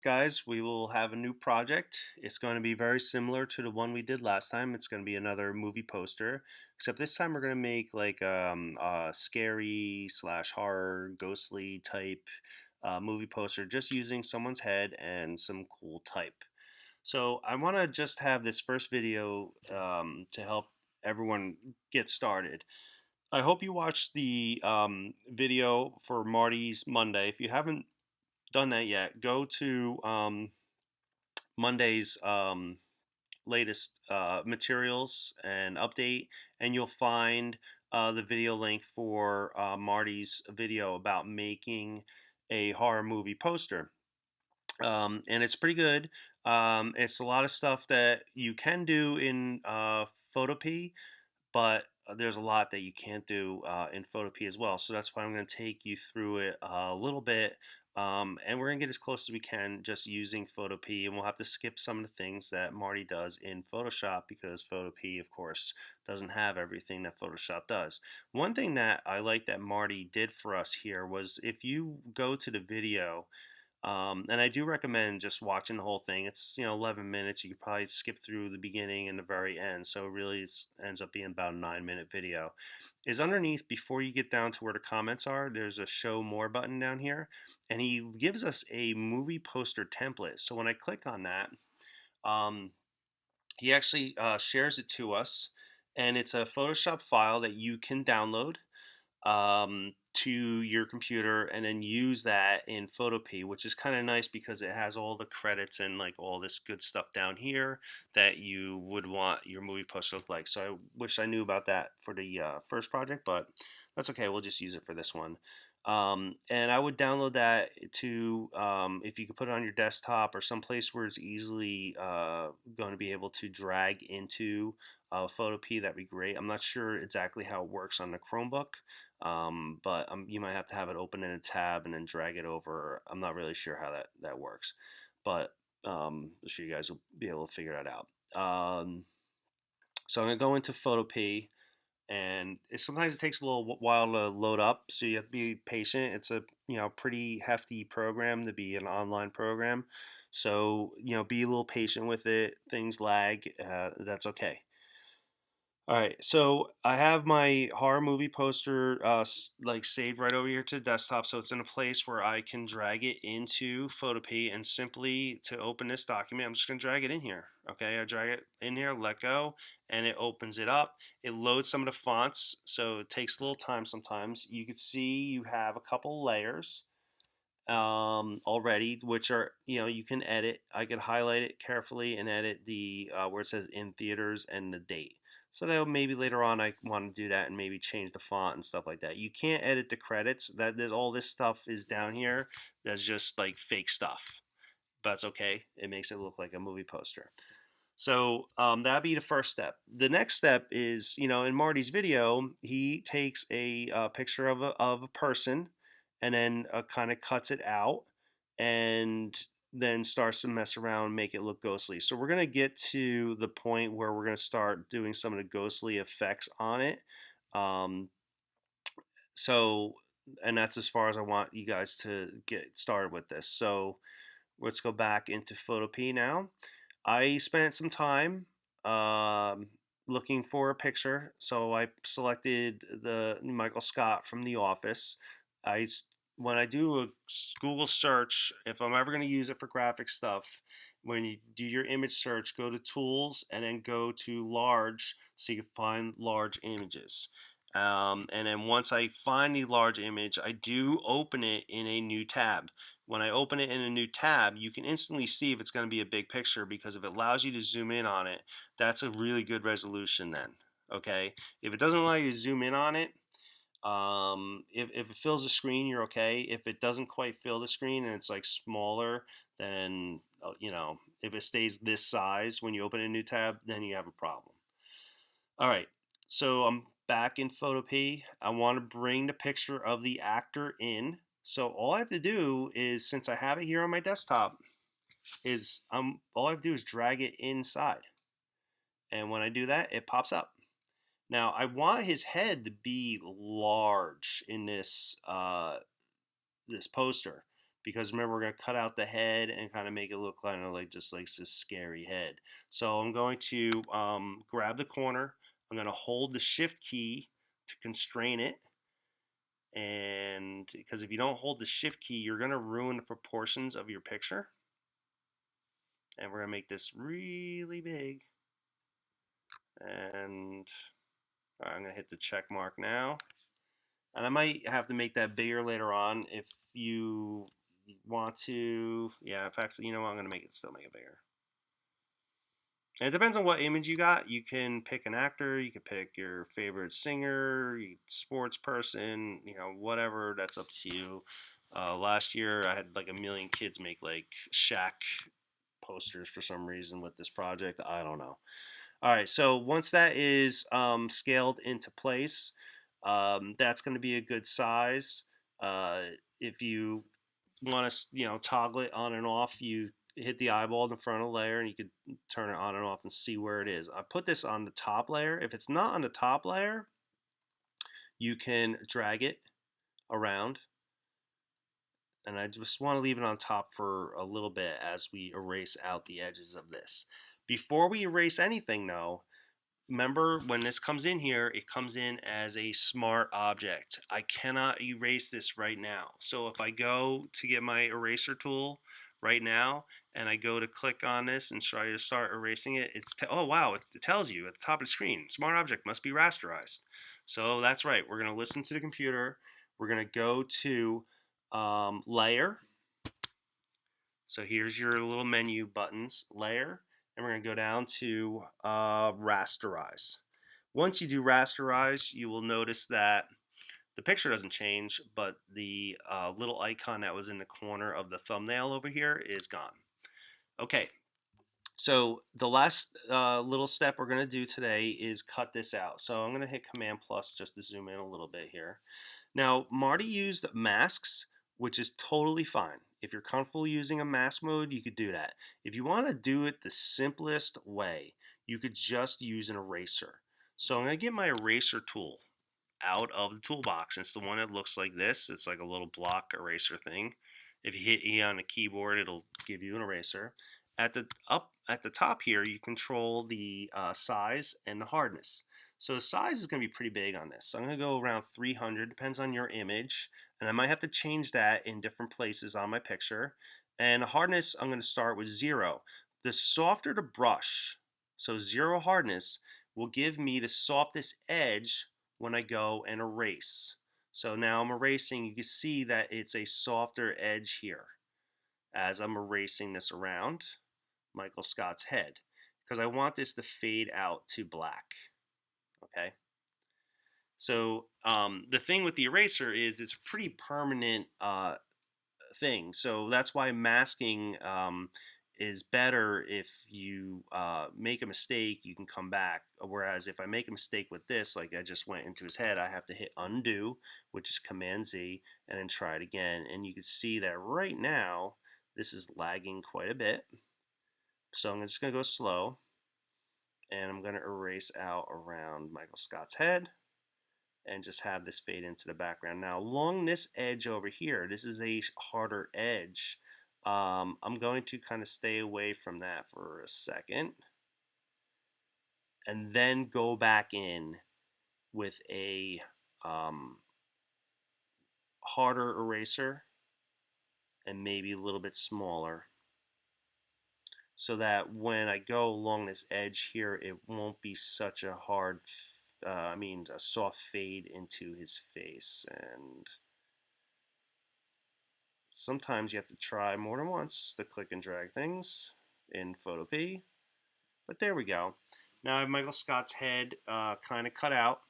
guys, we will have a new project. It's going to be very similar to the one we did last time. It's going to be another movie poster, except this time we're going to make like a scary slash horror, ghostly type movie poster, just using someone's head and some cool type. So I want to just have this first video to help everyone get started. I hope you watched the video for Marty's Monday. If you haven't done that yet, go to Monday's latest materials and update, and you'll find the video link for Marty's video about making a horror movie poster. And it's pretty good. It's a lot of stuff that you can do in Photopea, but there's a lot that you can't do in Photopea as well. So that's why I'm going to take you through it a little bit. And we're going to get as close as we can just using Photopea. And we'll have to skip some of the things that Marty does in Photoshop because Photopea, of course, doesn't have everything that Photoshop does. One thing that I like that Marty did for us here was if you go to the video, and I do recommend just watching the whole thing. It's 11 minutes. You could probably skip through the beginning and the very end. So it really ends up being about a 9-minute video. Is underneath before you get down to where the comments are. There's a show more button down here, and he gives us a movie poster template. So when I click on that, um, he actually shares it to us, and it's a Photoshop file that you can download to your computer and then use that in Photopea, which is kind of nice because it has all the credits and like all this good stuff down here that you would want your movie poster to look like. So I wish I knew about that for the first project, but that's okay. We'll just use it for this one. And I would download that to if you could put it on your desktop or someplace where it's easily going to be able to drag into Photopea. That'd be great. I'm not sure exactly how it works on the Chromebook, but you might have to have it open in a tab and then drag it over. I'm not really sure how that works, but I'm sure you guys will be able to figure that out. So I'm gonna go into Photopea, and sometimes it takes a little while to load up, so you have to be patient. It's a pretty hefty program to be an online program, so be a little patient with it. Things lag, that's okay. All right, so I have my horror movie poster like saved right over here to the desktop, so it's in a place where I can drag it into Photopea, and simply to open this document, I'm just gonna drag it in here. Okay, I drag it in here, let go, and it opens it up. It loads some of the fonts, so it takes a little time sometimes. You can see you have a couple layers already, which are you can edit. I could highlight it carefully and edit the where it says in theaters and the date. So that maybe later on I want to do that and maybe change the font and stuff like that. You can't edit the credits. That there's all this stuff is down here. That's just like fake stuff. But it's okay. It makes it look like a movie poster. So that'd be the first step. The next step is, in Marty's video, he takes a picture of a person and then kind of cuts it out and then starts to mess around, make it look ghostly. So we're going to get to the point where we're going to start doing some of the ghostly effects on it. Um, so, and that's as far as I want you guys to get started with this. So let's go back into Photopea now. I spent some time um, looking for a picture, so I selected the Michael Scott from The Office. I when I do a Google search, if I'm ever going to use it for graphic stuff, when you do your image search, go to Tools and then go to Large, so you can find large images. And then once I find the large image, I do open it in a new tab. When I open it in a new tab, you can instantly see if it's going to be a big picture, because if it allows you to zoom in on it, that's a really good resolution then. Okay, if it doesn't allow you to zoom in on it, if it fills the screen, you're okay. If it doesn't quite fill the screen and it's like smaller, then if it stays this size when you open a new tab, then you have a problem. All right, so I'm back in Photopea. I want to bring the picture of the actor in. So all I have to do is, since I have it here on my desktop, is all I have to do is drag it inside. And when I do that, it pops up. Now I want his head to be large in this poster. because remember we're going to cut out the head and kind of make it look kind of like just like this scary head. So I'm going to grab the corner. I'm going to hold the shift key to constrain it, and because if you don't hold the shift key, you're going to ruin the proportions of your picture. And we're going to make this really big, and I'm going to hit the check mark now. And I might have to make that bigger later on if you want to. Yeah, if actually, you know what, I'm going to still make it bigger. And it depends on what image you got. You can pick an actor, you can pick your favorite singer, sports person, whatever. That's up to you. Last year, I had like a million kids make like Shaq posters for some reason with this project. I don't know. All right, so once that is scaled into place, that's going to be a good size. Uh, if you want to, toggle it on and off, you hit the eyeball in the frontal layer and you can turn it on and off and see where it is. I put this on the top layer. If it's not on the top layer, you can drag it around. And I just want to leave it on top for a little bit as we erase out the edges of this. Before we erase anything though, remember when this comes in here, it comes in as a smart object. I cannot erase this right now. So if I go to get my eraser tool right now and I go to click on this and try to start erasing it, oh wow, it tells you at the top of the screen, smart object must be rasterized. So that's right, we're going to listen to the computer. We're going to go to layer. So here's your little menu buttons, layer, and we're going to go down to rasterize. Once you do rasterize, you will notice that the picture doesn't change, but the little icon that was in the corner of the thumbnail over here is gone. Okay, so the last little step we're going to do today is cut this out. So I'm going to hit Command plus just to zoom in a little bit here. Now, Marty used masks, which is totally fine. If you're comfortable using a mask mode, you could do that. If you want to do it the simplest way, you could just use an eraser. So I'm going to get my eraser tool out of the toolbox. It's the one that looks like this. It's like a little block eraser thing. If you hit E on the keyboard, it'll give you an eraser. At the top here, you control the size and the hardness. So the size is going to be pretty big on this. So I'm going to go around 300, depends on your image. And I might have to change that in different places on my picture. And hardness, I'm going to start with 0. The softer the brush, so 0 hardness, will give me the softest edge when I go and erase. So now I'm erasing, you can see that it's a softer edge here as I'm erasing this around Michael Scott's head, because I want this to fade out to black. Okay. So the thing with the eraser is it's a pretty permanent thing. So that's why masking is better. If you make a mistake, you can come back. Whereas if I make a mistake with this, like I just went into his head, I have to hit undo, which is Command Z, and then try it again. And you can see that right now, this is lagging quite a bit. So I'm just going to go slow, and I'm going to erase out around Michael Scott's head and just have this fade into the background. Now along this edge over here, this is a harder edge. I'm going to kind of stay away from that for a second and then go back in with a harder eraser and maybe a little bit smaller, so that when I go along this edge here, it won't be such a hard, a soft fade into his face. And sometimes you have to try more than once to click and drag things in Photopea. But there we go. Now I have Michael Scott's head kind of cut out.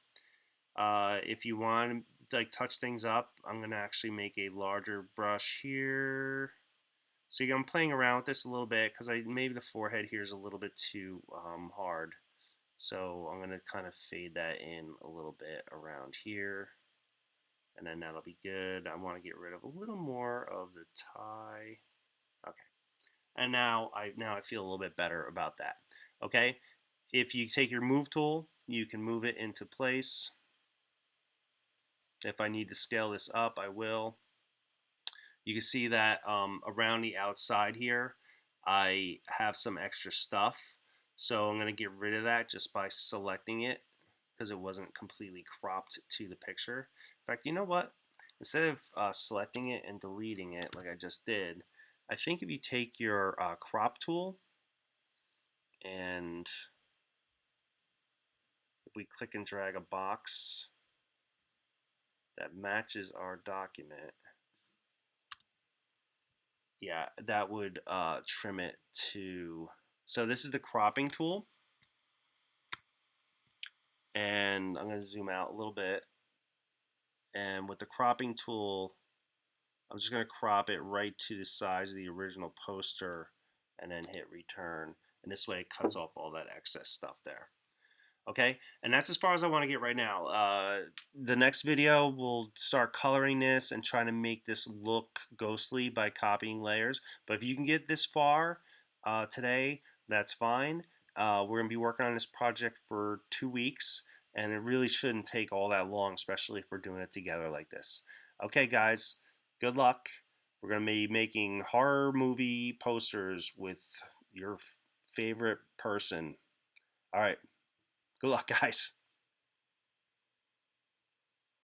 If you want to like touch things up, I'm going to actually make a larger brush here. So I'm playing around with this a little bit because maybe the forehead here is a little bit too hard. So I'm going to kind of fade that in a little bit around here. And then that'll be good. I want to get rid of a little more of the tie. Okay. And now I feel a little bit better about that. Okay. If you take your move tool, you can move it into place. If I need to scale this up, I will. You can see that around the outside here, I have some extra stuff. So I'm going to get rid of that just by selecting it because it wasn't completely cropped to the picture. In fact, you know what? Instead of selecting it and deleting it like I just did, I think if you take your crop tool and if we click and drag a box that matches our document, yeah, that would trim it to. So this is the cropping tool, and I'm going to zoom out a little bit. And with the cropping tool, I'm just going to crop it right to the size of the original poster and then hit return. And this way it cuts off all that excess stuff there. Okay, and that's as far as I want to get right now. The next video we'll start coloring this and trying to make this look ghostly by copying layers. But if you can get this far today, that's fine. We're going to be working on this project for 2 weeks, and it really shouldn't take all that long, especially if we're doing it together like this. Okay, guys, good luck. We're going to be making horror movie posters with your favorite person. All right. Good luck, guys.